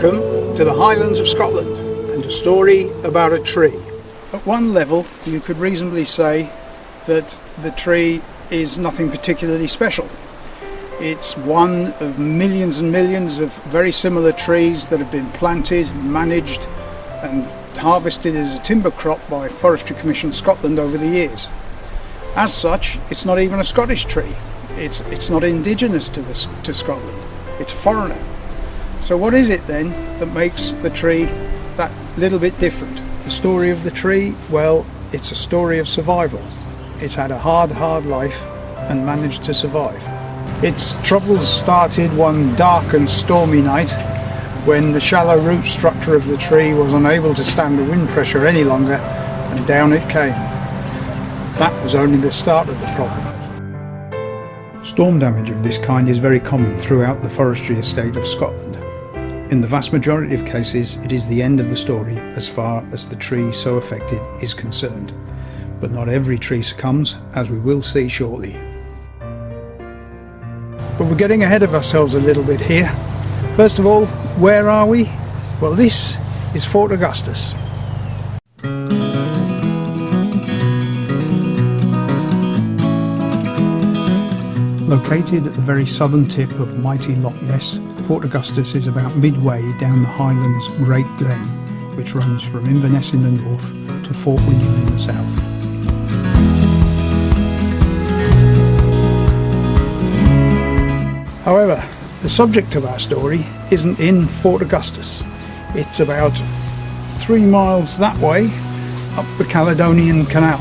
Welcome to the Highlands of Scotland and a story about a tree. At one level you could reasonably say that the tree is nothing particularly special. It's one of millions and millions of very similar trees that have been planted, managed and harvested as a timber crop by Forestry Commission Scotland over the years. As such, it's not even a Scottish tree. It's not indigenous to Scotland. It's a foreigner. So what is it then that makes the tree that little bit different? The story of the tree, well, it's a story of survival. It's had a hard life and managed to survive. Its troubles started one dark and stormy night when the shallow root structure of the tree was unable to stand the wind pressure any longer, and down it came. That was only the start of the problem. Storm damage of this kind is very common throughout the forestry estate of Scotland. In the vast majority of cases, it is the end of the story as far as the tree so affected is concerned. But not every tree succumbs, as we will see shortly. But we're getting ahead of ourselves a little bit here. First of all, where are we? Well, this is Fort Augustus. Located at the very southern tip of mighty Loch Ness, Fort Augustus is about midway down the Highlands Great Glen, which runs from Inverness in the north to Fort William in the south. However, the subject of our story isn't in Fort Augustus. It's about 3 miles that way up the Caledonian Canal.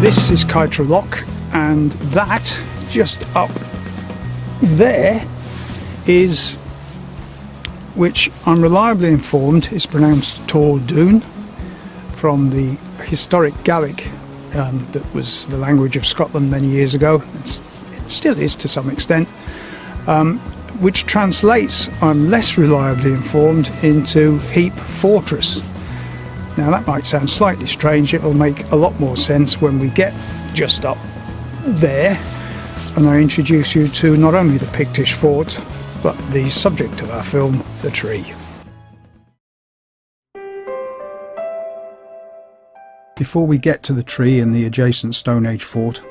This is Kytra Loch, and that just up there is, which I'm reliably informed is pronounced Torr Dhuin, from the historic Gaelic that was the language of Scotland many years ago. It still is to some extent, which translates, I'm less reliably informed, into Heap Fortress. Now that might sound slightly strange. It'll make a lot more sense when we get just up there and I introduce you to not only the Pictish fort but the subject of our film, the tree. Before we get to the tree and the adjacent Stone Age fort,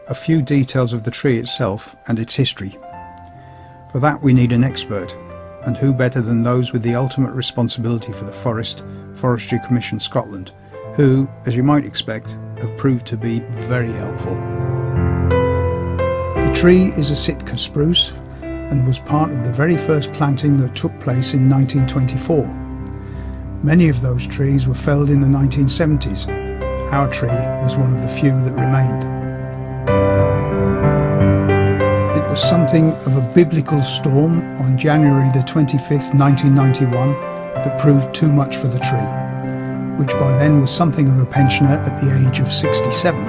a few details of the tree itself and its history. For that we need an expert, and who better than those with the ultimate responsibility for the forest, Forestry Commission Scotland, who, as you might expect, have proved to be very helpful. The tree is a Sitka spruce and was part of the very first planting that took place in 1924. Many of those trees were felled in the 1970s. Our tree was one of the few that remained. It was something of a biblical storm on January the 25th, 1991 that proved too much for the tree, which by then was something of a pensioner at the age of 67.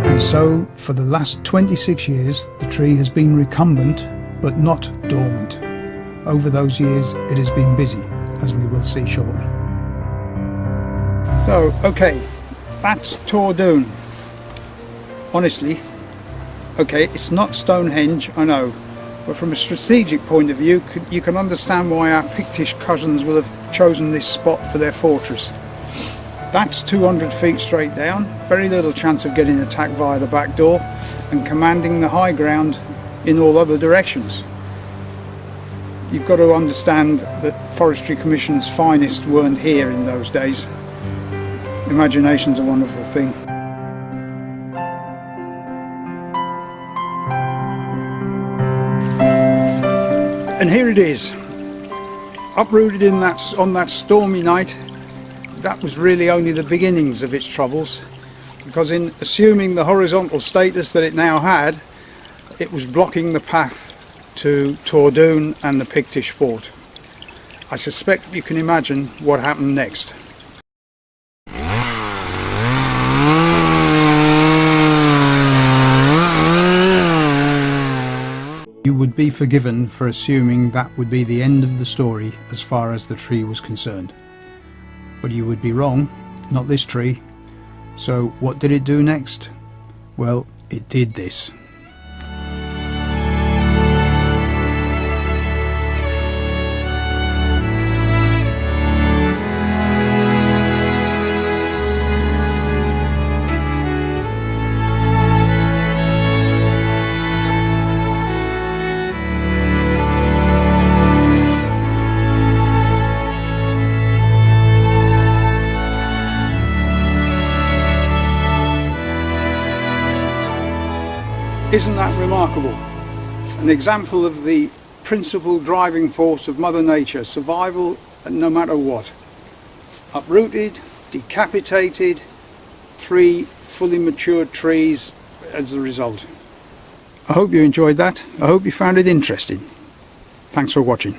And so, for the last 26 years, the tree has been recumbent, but not dormant. Over those years, it has been busy, as we will see shortly. So, okay, that's Torr Dhuin. Honestly, okay, it's not Stonehenge, I know, but from a strategic point of view, you can understand why our Pictish cousins will have chosen this spot for their fortress. That's 200 feet straight down, very little chance of getting attacked via the back door, and commanding the high ground in all other directions. You've got to understand that Forestry Commission's finest weren't here in those days. Imagination's a wonderful thing. And here it is, uprooted on that stormy night, that was really only the beginnings of its troubles, because in assuming the horizontal status that it now had, it was blocking the path to Torr Dhuin and the Pictish fort. I suspect you can imagine what happened next. You would be forgiven for assuming that would be the end of the story as far as the tree was concerned. But you would be wrong, not this tree. So what did it do next? Well, it did this. Isn't that remarkable? An example of the principal driving force of Mother Nature, survival no matter what. Uprooted, decapitated, 3 fully matured trees as a result. I hope you enjoyed that. I hope you found it interesting. Thanks for watching.